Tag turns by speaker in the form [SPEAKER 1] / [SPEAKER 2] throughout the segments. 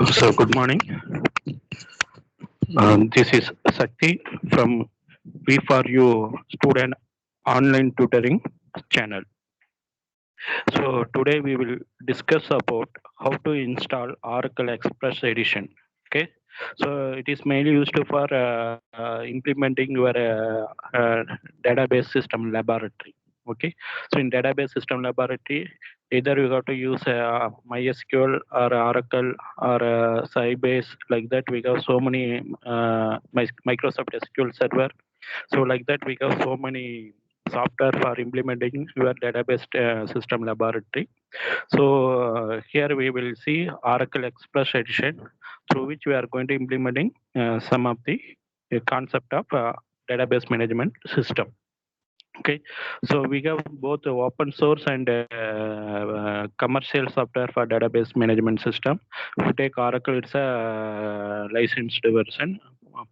[SPEAKER 1] So good morning. This is Sakti from V4U Student Online Tutoring channel. So today we will discuss about how to install Oracle Express Edition. Okay. So it is mainly used for implementing your database system laboratory. Okay. So in database system laboratory, either you have to use MySQL or Oracle or Sybase like that. We have so many Microsoft SQL Server. So like that, we have so many software for implementing your database system laboratory. So here we will see Oracle Express Edition, through which we are going to implementing some of the concept of database management system. Okay, so we have both open source and commercial software for database management system. If you take Oracle, it's a licensed version.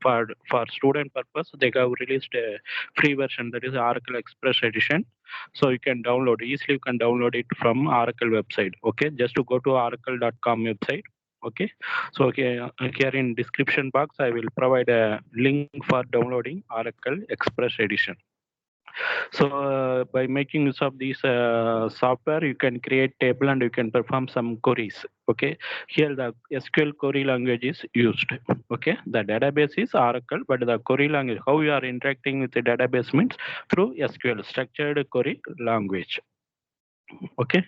[SPEAKER 1] For student purpose, they have released a free version, that is Oracle Express Edition. So you can download easily. You can download it from Oracle website. Okay, just to go to oracle.com website. Okay, so here in description box I will provide a link for downloading Oracle Express Edition. So by making use of this software, you can create table and you can perform some queries. Okay, here the SQL query language is used. Okay, the database is Oracle, but the query language, how you are interacting with the database means through SQL, structured query language. Okay,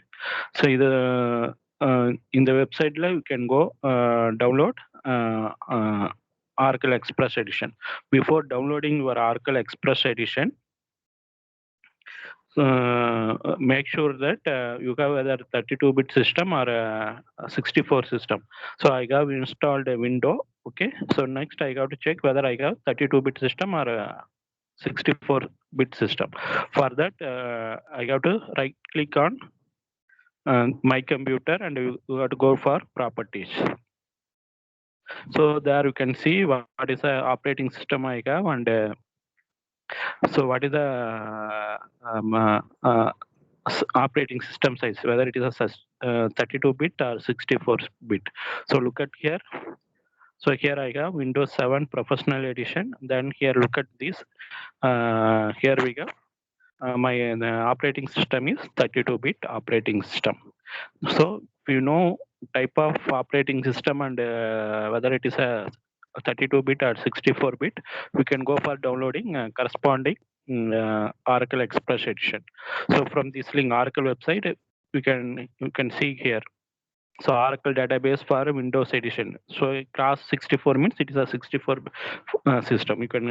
[SPEAKER 1] so in the website you can go download Oracle Express Edition. Before downloading your Oracle Express Edition, make sure that you have either 32-bit system or a 64 system. So I have installed a window. Okay, so next I have to check whether I have 32-bit system or a 64-bit system. For that, I have to right click on my computer and you have to go for properties. So there you can see what is the operating system I have, and so what is the operating system size, whether it is a 32-bit or 64-bit. So look at here. So here I have Windows 7 Professional Edition. Then here look at this. Here we go. My operating system is 32-bit operating system. So if you know type of operating system and whether it is a 32-bit or 64-bit, we can go for downloading corresponding Oracle Express Edition. So from this link, Oracle website, you can see here. So Oracle database for Windows Edition. So class 64 means it is a 64 system. You can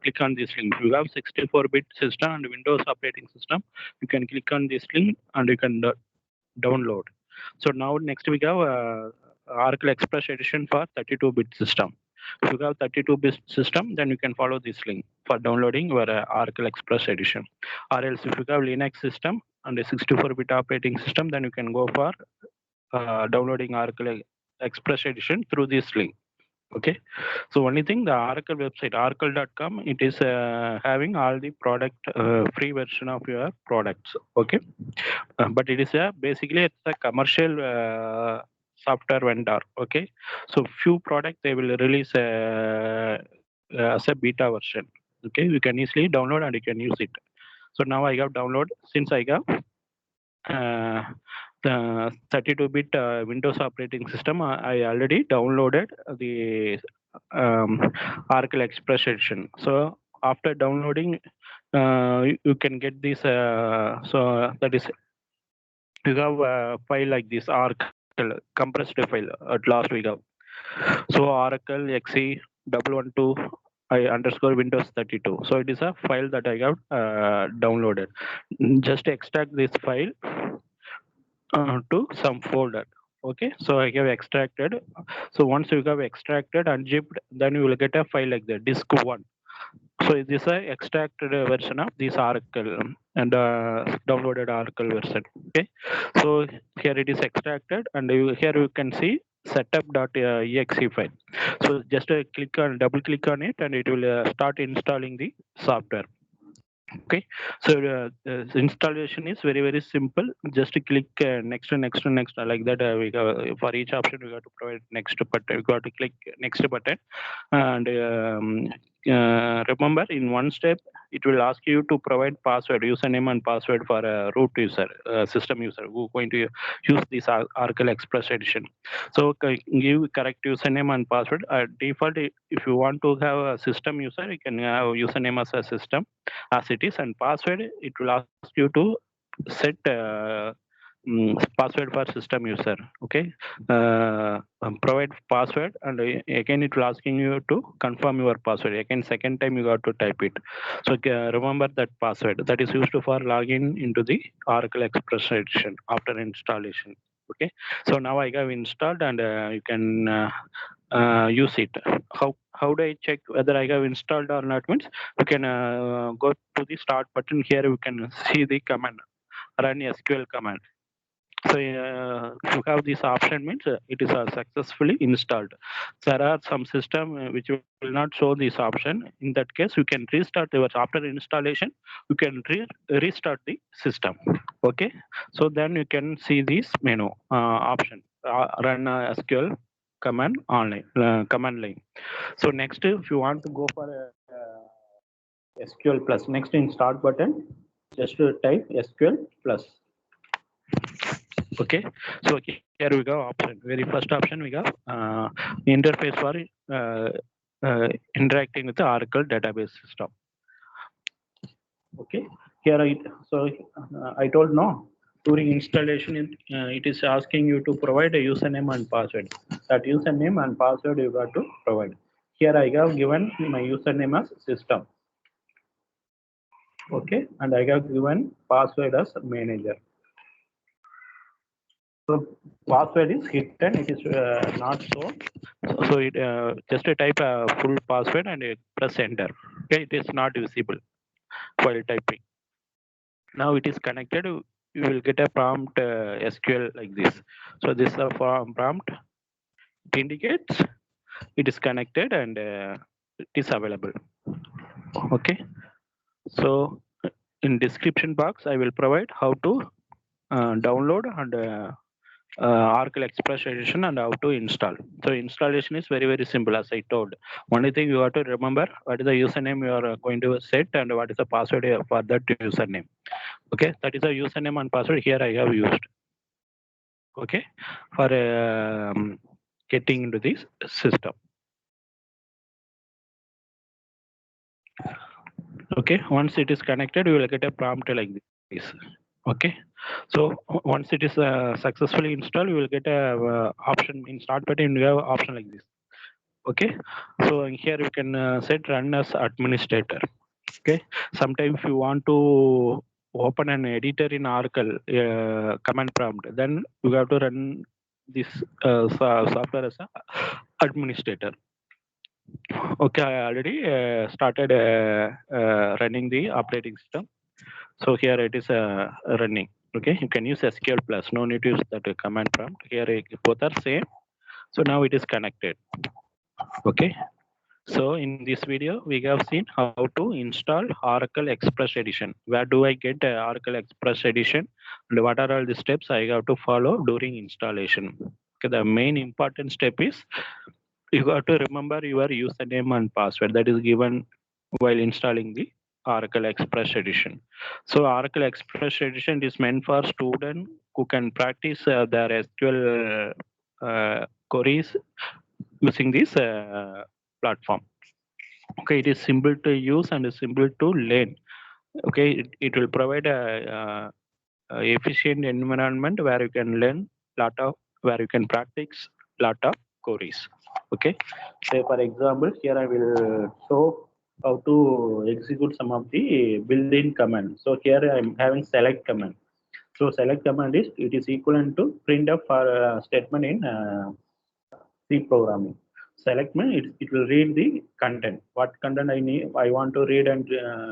[SPEAKER 1] click on this link. You have 64-bit system and Windows operating system. You can click on this link and you can download. So now next we have Oracle Express Edition for 32-bit system. If you have 32-bit system, then you can follow this link for downloading your Oracle Express Edition. Or else if you have Linux system and a 64-bit operating system, then you can go for downloading Oracle Express Edition through this link. Okay, so only thing, the Oracle website, oracle.com, it is having all the product free version of your products. Okay, but it is basically it's a commercial software vendor. Okay, so few products they will release as a beta version. Okay, you can easily download and you can use it. So now I have download, since I have the 32-bit Windows operating system, I already downloaded the Oracle Express Edition. So after downloading, you can get this. So that is, you have a file like this Oracle compressed file at last we have. So Oracle exe 112 I underscore Windows 32. So it is a file that I have downloaded. Just extract this file to some folder. Okay, so I have extracted. So once you have extracted and zipped, then you will get a file like that, disk one. So this is a extracted version of this Oracle and downloaded Oracle version. Okay, so here it is extracted, and here you can see setup.exe file. So just click on double click on it, and it will start installing the software. Okay, so the installation is very simple. Just click next like that. We for each option we got to provide next button. We got to click next button, and remember in one step it will ask you to provide password, username and password for a root user, system user who going to use this Oracle Express edition. So give correct username and password. Default, if you want to have a system user, you can have username as a system as it is, and password it will ask you to set password for system user. Okay, provide password, and again it will asking you to confirm your password. Again second time you got to type it. So remember that password that is used for login into the Oracle Express edition after installation. Okay, so now I have installed, and you can use it. How do I check whether I have installed or not? Means you can go to the start button. Here you can see the command, run SQL command. So if you have this option means it is successfully installed. There are some system which will not show this option. In that case, you can restart your after installation. You can restart the system. Okay, so then you can see this menu option, run SQL command online command line. So next, if you want to go for a SQL plus, next in start button, just type SQL plus. Okay, so here we go. Option, very first option we got interface for uh, interacting with the Oracle database system. Okay, here I told no, during installation it is asking you to provide a username and password. That username and password you got to provide. Here I have given my username as system. Okay, and I have given password as manager. So password is hidden, it is not shown. So it just type a full password and press enter. Okay, it is not visible while typing. Now it is connected. You will get a prompt SQL like this. So this is a prompt. It indicates it is connected and it is available. Okay. So in description box, I will provide how to download and Oracle Express edition and how to install. So installation is very simple, as I told. Only thing you have to remember what is the username you are going to set and what is the password for that username. Okay, that is the username and password here I have used. Okay, for getting into this system. Okay, once it is connected, you will get a prompt like this. Okay, so once it is successfully installed, you will get a option in start button. You have option like this. Okay, so here you can set run as administrator. Okay, sometimes if you want to open an editor in Oracle command prompt, then you have to run this software as a administrator. Okay, I already started running the operating system. So here it is running. Okay, you can use SQL plus. No need to use that command prompt. Here both are same. So now it is connected. Okay. So in this video, we have seen how to install Oracle Express Edition. Where do I get Oracle Express Edition? And what are all the steps I have to follow during installation? Okay, the main important step is you have to remember your username and password that is given while installing the Oracle Express Edition. So Oracle Express Edition is meant for students who can practice their SQL queries using this platform. Okay, it is simple to use and simple to learn. Okay, it will provide a efficient environment where you can learn lot of, where you can practice lot of queries. Okay, say for example, here I will show how to execute some of the built-in command. So here I am having select command. So select command is it is equivalent to printf for statement in C programming. Select me, it will read the content. What content I want to read and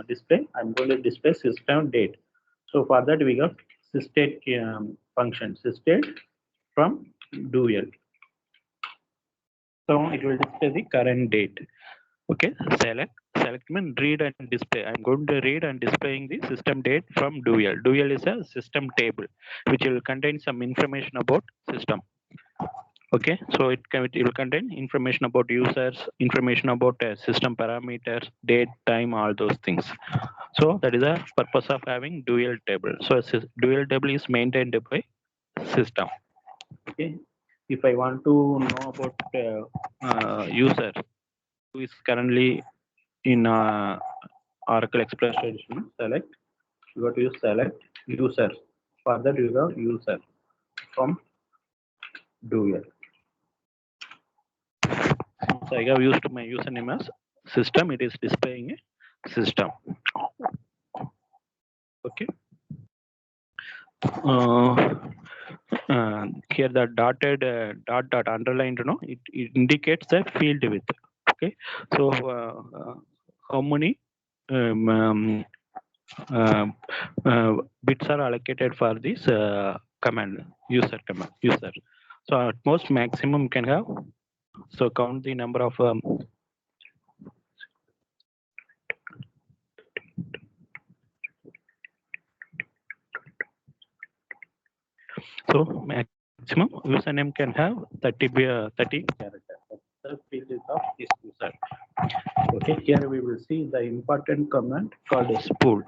[SPEAKER 1] display. I'm going to display system date. So for that we got sysdate function, sysdate from dual. So it will display the current date. Okay, select means read and display. I'm going to read and displaying the system date from dual. Dual is a system table which will contain some information about system. Okay, so it will contain information about users, information about system parameters, date, time, all those things. So that is the purpose of having dual table. So dual table is maintained by system. Okay, if I want to know about user who is currently in Oracle Express edition, select. You got to use select user. For that you have user from dual. So I have used my username as system. It is displaying a system. Okay. Uh, Here the dotted dot underlined, it indicates the field width. Okay. So how many um, um, uh, bits are allocated for this command user. So at most maximum can have. So count the number of so maximum username can have 30 characters. The field is of this user. Okay, here we will see the important command called spool.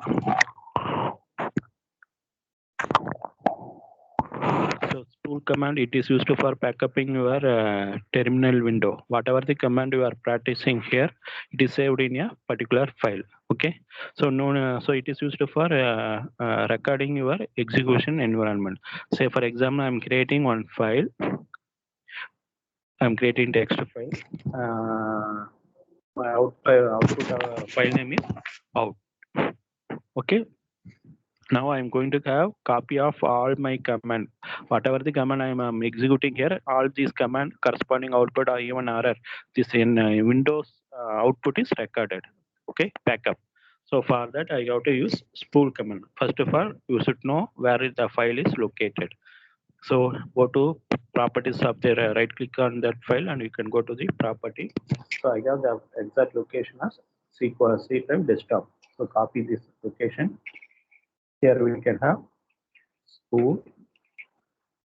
[SPEAKER 1] So spool command, it is used for backupping your terminal window. Whatever the command you are practicing here, it is saved in a particular file. Okay, so so it is used for recording your execution environment. Say for example, I'm creating one file. I'm creating text file. My output file name is out. Okay, now I'm going to have copy of all my command. Whatever the command I'm executing here, all these command corresponding output or even error, this in Windows output is recorded. Okay, backup. So for that I have to use spool command. First of all, you should know where is the file is located. So go to properties of the right click on that file and you can go to the property. So I have the exact location as SQL C drive desktop. So copy this location. Here we can have spool.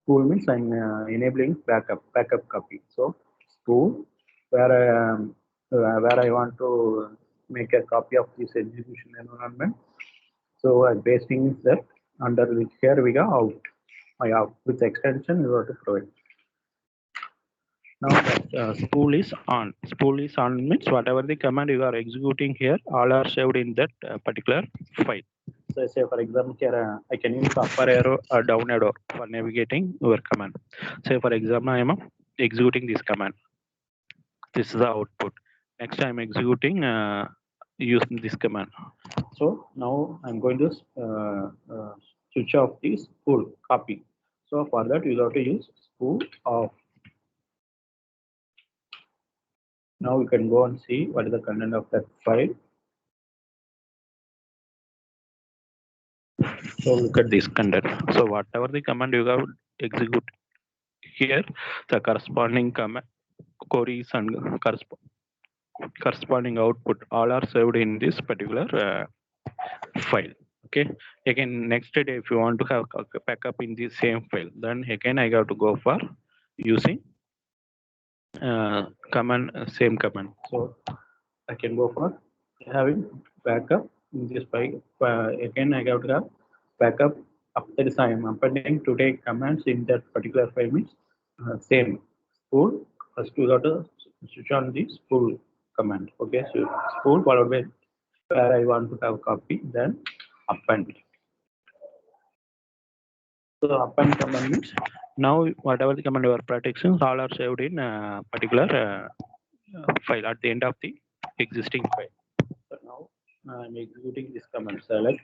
[SPEAKER 1] Spool means I'm enabling backup copy. So spool where I want to make a copy of this execution environment. So I'm pasting that under which here we go out. My out with extension you have to provide. Now that spool is on. Spool is on means whatever the command you are executing here, all are saved in that particular file. So say for example here I can use upper arrow or down arrow for navigating your command. Say for example I am executing this command. This is the output. Next I'm executing using this command. So now I'm going to switch off this spool copy. So for that you have to use spool off. Now we can go and see what is the content of that file. So look at this content. So whatever the command you have execute here, the corresponding command queries and corresponding output all are saved in this particular file. Okay. Again, next day if you want to have a backup in the same file, then again I have to go for using command same command. So I can go for having backup in this file. Again, I have to have backup after this. I am appending today commands in that particular file means same spool. First, you got to switch on the spool command. Okay, so spool followed by where I want to have copy, then append. So append command means now whatever the command you are practicing, all are saved in a particular file at the end of the existing file. So now I'm executing this command select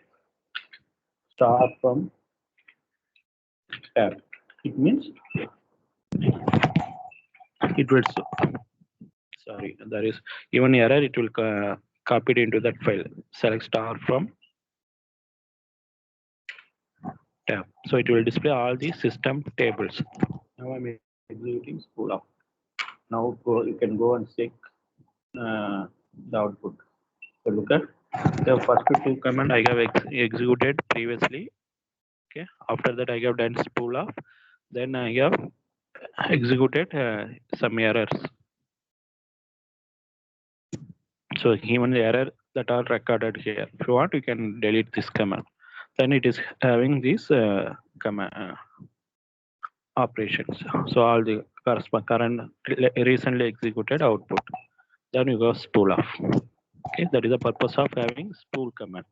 [SPEAKER 1] star from tab. It means it will sorry there is even error it will copy it into that file. Select star from tab. So it will display all the system tables. Now I'm executing spool up. Now you can go and check the output. So look at the first two command I have executed previously. Okay. After that I have done spool off. Then I have executed some errors. So even the error that are recorded here. If you want, you can delete this command. Then it is having these command operations. So all the current recently executed output. Then you go spool off. Okay, that is the purpose of having spool command.